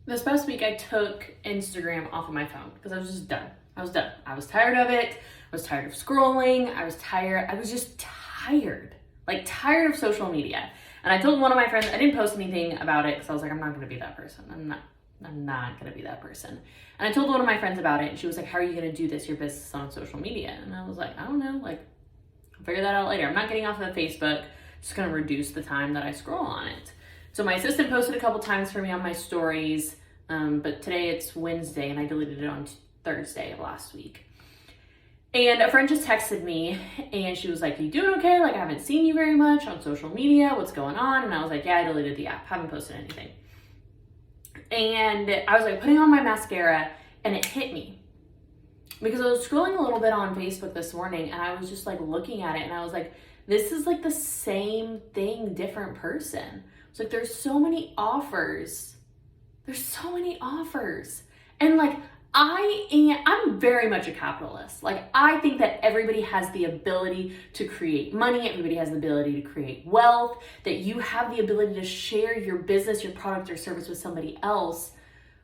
This past week, I took Instagram off of my phone because I was just done. I was done. I was tired of it. I was tired of scrolling. I was just tired. Like, tired of social media. And I told one of my friends, I didn't post anything about it because I was like, I'm not going to be that person. I'm not going to be that person. And I told one of my friends about it, and she was like, how are you going to do this, your business on social media? And I was like, I don't know. Like, I'll figure that out later. I'm not getting off of Facebook. Just going to reduce the time that I scroll on it. So my assistant posted a couple times for me on my stories, but today it's Wednesday and I deleted it on Thursday of last week. And a friend just texted me and she was like, you doing okay? Like, I haven't seen you very much on social media. What's going on? And I was like, yeah, I deleted the app. Haven't posted anything. And I was like putting on my mascara and it hit me because I was scrolling a little bit on Facebook this morning and I was just like looking at it and I was like, this is like the same thing, different person. It's like, there's so many offers. There's so many offers. And like, I'm very much a capitalist. Like, I think that everybody has the ability to create money. Everybody has the ability to create wealth, that you have the ability to share your business, your product or service with somebody else.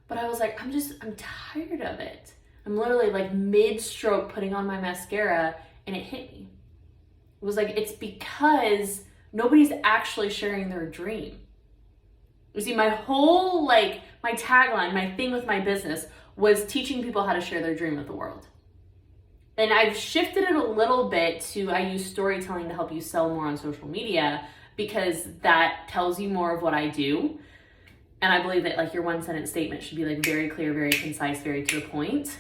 But I was like, I'm tired of it. I'm literally like mid-stroke putting on my mascara and it hit me. It was like, it's because nobody's actually sharing their dream. You see, my whole, like, my tagline, my thing with my business was teaching people how to share their dream with the world. And I've shifted it a little bit to, I use storytelling to help you sell more on social media because that tells you more of what I do. And I believe that, like, your one sentence statement should be like very clear, very concise, very to the point.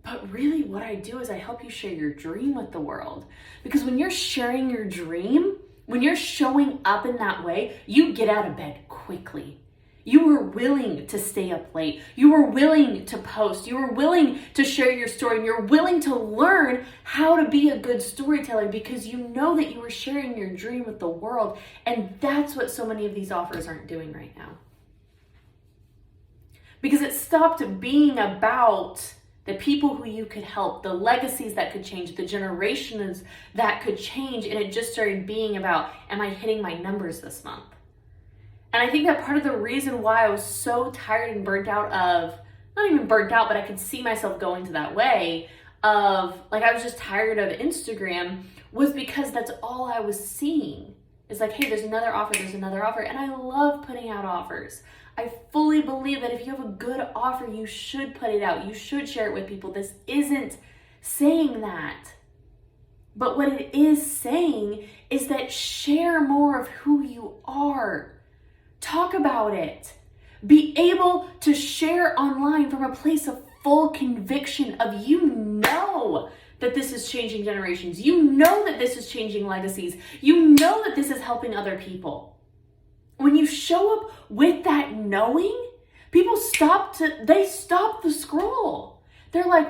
But really what I do is I help you share your dream with the world. Because when you're sharing your dream, when you're showing up in that way, you get out of bed quickly. You were willing to stay up late. You were willing to post. You were willing to share your story. And you're willing to learn how to be a good storyteller because you know that you were sharing your dream with the world. And that's what so many of these offers aren't doing right now. Because it stopped being about the people who you could help, the legacies that could change, the generations that could change, and it just started being about, am I hitting my numbers this month? And I think that part of the reason why I was so tired and burnt out of, not even burnt out, but I could see myself going to that way of, like, I was just tired of Instagram, was because that's all I was seeing. It's like, hey, there's another offer, and I love putting out offers. I fully believe that if you have a good offer, you should put it out. You should share it with people. This isn't saying that. But what it is saying is that share more of who you are. Talk about it. Be able to share online from a place of full conviction of you know that this is changing generations. You know that this is changing legacies. You know that this is helping other people. When you show up with that knowing, people stop the scroll. They're like,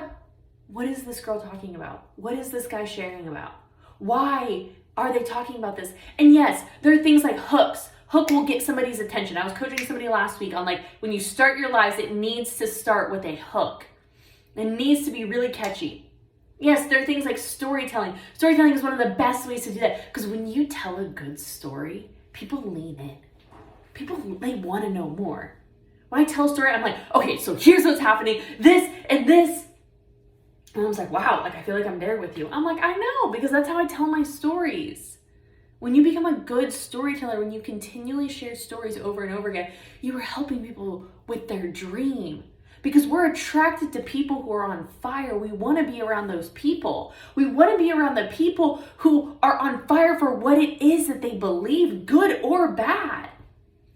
what is this girl talking about? What is this guy sharing about? Why are they talking about this? And yes, there are things like hooks. Hook will get somebody's attention. I was coaching somebody last week on, like, when you start your lives, it needs to start with a hook. It needs to be really catchy. Yes, there are things like storytelling. Storytelling is one of the best ways to do that because when you tell a good story, people lean in. People, they want to know more. When I tell a story, I'm like, okay, so here's what's happening, this and this. And I was like, wow, like, I feel like I'm there with you. I'm like, I know, because that's how I tell my stories. When you become a good storyteller, when you continually share stories over and over again, you are helping people with their dream. Because we're attracted to people who are on fire. We want to be around those people. We want to be around the people who are on fire for what it is that they believe, good or bad.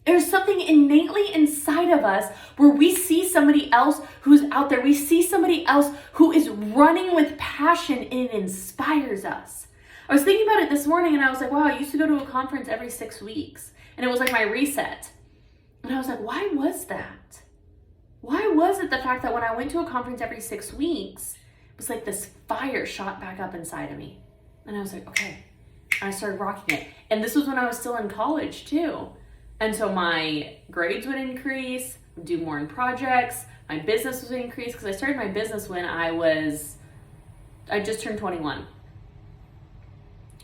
There's something innately inside of us where we see somebody else who's out there. We see somebody else who is running with passion and it inspires us. I was thinking about it this morning and I was like, wow, I used to go to a conference every 6 weeks and it was like my reset. And I was like, why was that? Why was it the fact that when I went to a conference every 6 weeks, it was like this fire shot back up inside of me. And I was like, okay. And I started rocking it. And this was when I was still in college too. And so my grades would increase, do more in projects, my business would increase, because I started my business when I just turned 21.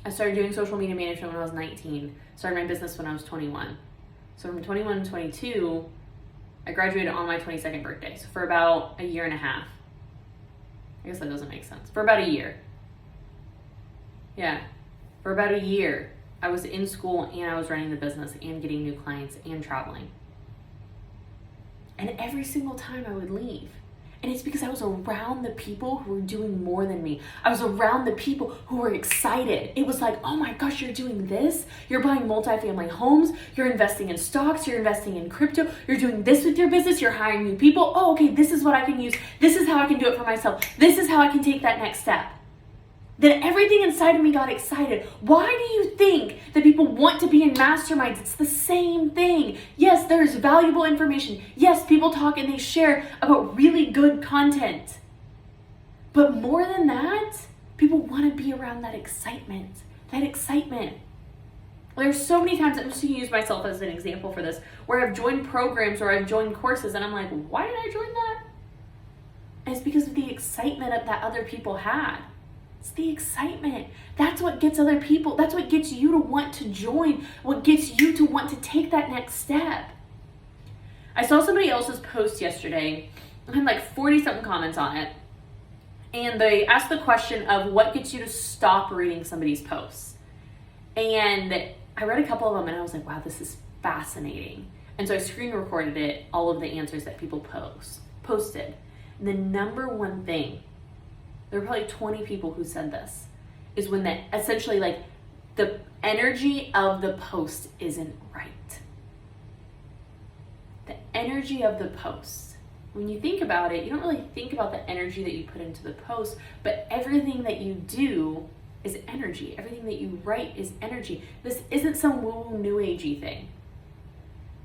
I started doing social media management when I was 19. Started my business when I was 21. So from 21 to 22, I graduated on my 22nd birthday. So for about a year and a half. I guess that doesn't make sense. For about a year. Yeah. For about a year, I was in school and I was running the business and getting new clients and traveling. And every single time I would leave. And it's because I was around the people who were doing more than me. I was around the people who were excited. It was like, oh my gosh, you're doing this? You're buying multifamily homes. You're investing in stocks. You're investing in crypto. You're doing this with your business. You're hiring new people. Oh, okay, this is what I can use. This is how I can do it for myself. This is how I can take that next step. Then everything inside of me got excited. Why do you think that people want to be in masterminds? It's the same thing. Yes, there's valuable information. Yes, people talk and they share about really good content. But more than that, people want to be around that excitement. That excitement. There's so many times, I'm just going to use myself as an example for this, where I've joined programs or I've joined courses and I'm like, why did I join that? And it's because of the excitement that other people had. It's the excitement. That's what gets other people, that's what gets you to want to join, what gets you to want to take that next step. I saw somebody else's post yesterday, and had like 40 something comments on it. And they asked the question of what gets you to stop reading somebody's posts. And I read a couple of them and I was like, wow, this is fascinating. And so I screen recorded it, all of the answers that people posted. And the number one thing, there were probably 20 people who said this, is when that essentially like the energy of the post isn't right. The energy of the post. When you think about it, you don't really think about the energy that you put into the post, but everything that you do is energy. Everything that you write is energy. This isn't some woo-woo new agey thing.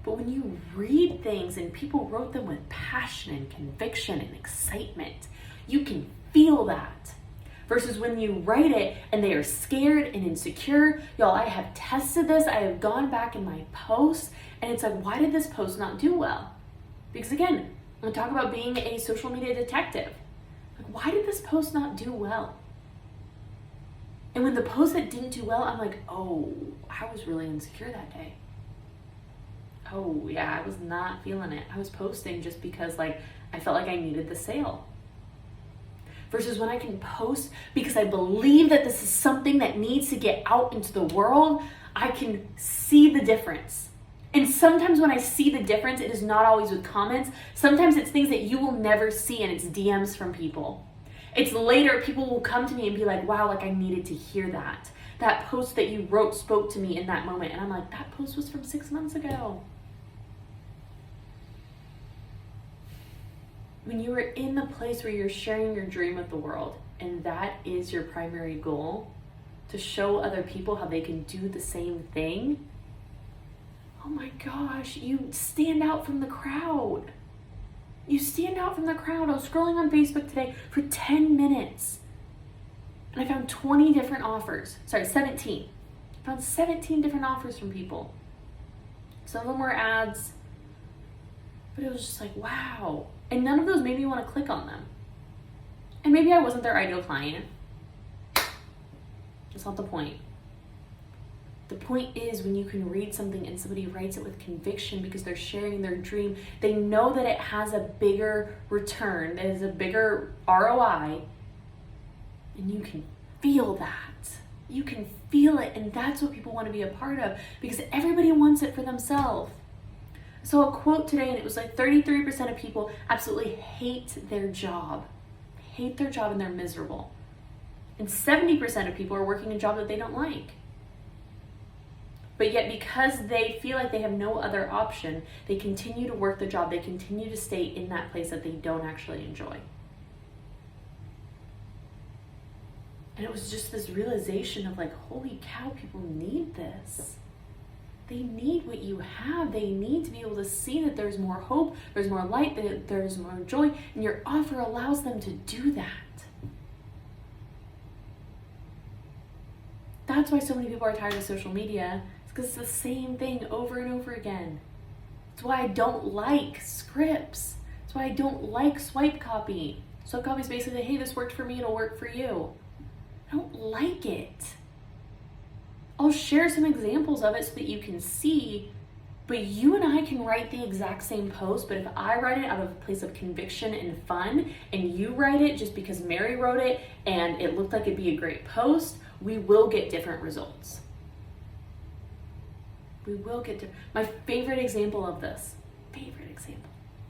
But when you read things and people wrote them with passion and conviction and excitement, you can feel that. Versus when you write it and they are scared and insecure. Y'all, I have tested this. I have gone back in my posts and it's like, why did this post not do well? Because again, I'm talk about being a social media detective. Like, why did this post not do well? And when the post that didn't do well, I'm like, oh, I was really insecure that day. Oh yeah, I was not feeling it. I was posting just because like I felt like I needed the sale. Versus when I can post because I believe that this is something that needs to get out into the world, I can see the difference. And sometimes when I see the difference, it is not always with comments. Sometimes it's things that you will never see and it's DMs from people. It's later people will come to me and be like, wow, like I needed to hear that. That post that you wrote spoke to me in that moment. And I'm like, that post was from 6 months ago. When you are in the place where you're sharing your dream with the world, and that is your primary goal, to show other people how they can do the same thing, oh my gosh, you stand out from the crowd. You stand out from the crowd. I was scrolling on Facebook today for 10 minutes, and I found 20 different offers. 17. I found 17 different offers from people. Some of them were ads, but it was just like, wow. And none of those made me want to click on them. And maybe I wasn't their ideal client. That's not the point. The point is when you can read something and somebody writes it with conviction because they're sharing their dream, they know that it has a bigger return, that is a bigger ROI, and you can feel that. You can feel it, and that's what people want to be a part of because everybody wants it for themselves. So a quote today, and it was like 33% of people absolutely hate their job. Hate their job and they're miserable. And 70% of people are working a job that they don't like. But yet because they feel like they have no other option, they continue to work the job. They continue to stay in that place that they don't actually enjoy. And it was just this realization of like, holy cow, people need this. They need what you have. They need to be able to see that there's more hope, there's more light, that there's more joy, and your offer allows them to do that. That's why so many people are tired of social media. It's because it's the same thing over and over again. It's why I don't like scripts. It's why I don't like swipe copy. Swipe copy is basically, hey, this worked for me, it'll work for you. I don't like it. I'll share some examples of it so that you can see But you and I can write the exact same post, but if I write it out of a place of conviction and fun, and you write it just because Mary wrote it and it looked like it'd be a great post, we will get different results. We will get different. My favorite example of this,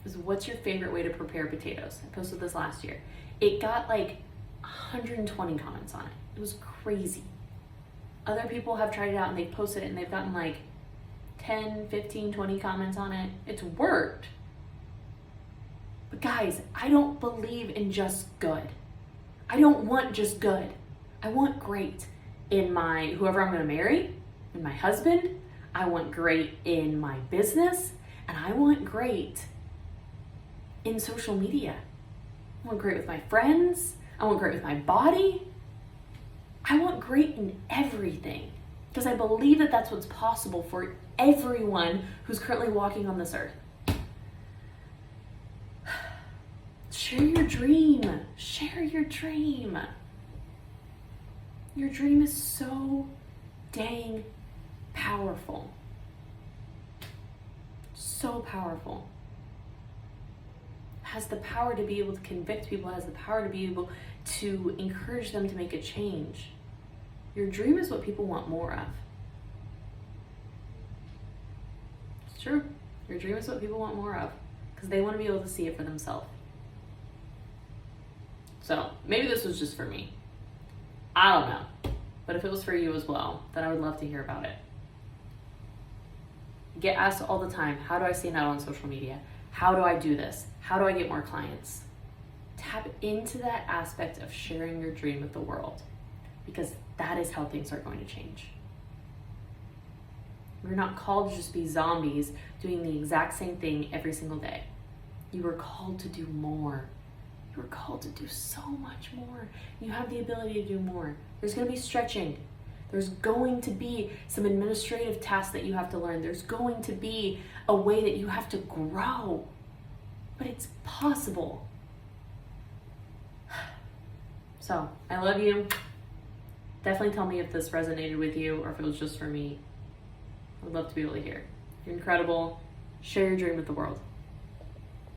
is what's your favorite way to prepare potatoes? I posted this last year. It got like 120 comments on it. It was crazy. Other people have tried it out and they've posted it and they've gotten like 10, 15, 20 comments on it. It's worked. But guys, I don't believe in just good. I don't want just good. I want great in my, whoever I'm gonna marry, in my husband. I want great in my business, and I want great in social media. I want great with my friends. I want great with my body. I want great in everything because I believe that that's what's possible for everyone who's currently walking on this earth. Share your dream. Share your dream. Your dream is so dang powerful. So powerful. Has the power to be able to convict people, has the power to be able to encourage them to make a change. Your dream is what people want more of. It's true. Your dream is what people want more of because they want to be able to see it for themselves. So maybe this was just for me. I don't know. But if it was for you as well, then I would love to hear about it. Get asked all the time, how do I stand out on social media? How do I do this? How do I get more clients? Tap into that aspect of sharing your dream with the world because that is how things are going to change. We're not called to just be zombies doing the exact same thing every single day. You were called to do more. You were called to do so much more. You have the ability to do more. There's going to be stretching. There's going to be some administrative tasks that you have to learn. There's going to be a way that you have to grow. But it's possible. So, I love you. Definitely tell me if this resonated with you or if it was just for me. I'd love to be able to hear. You're incredible. Share your dream with the world.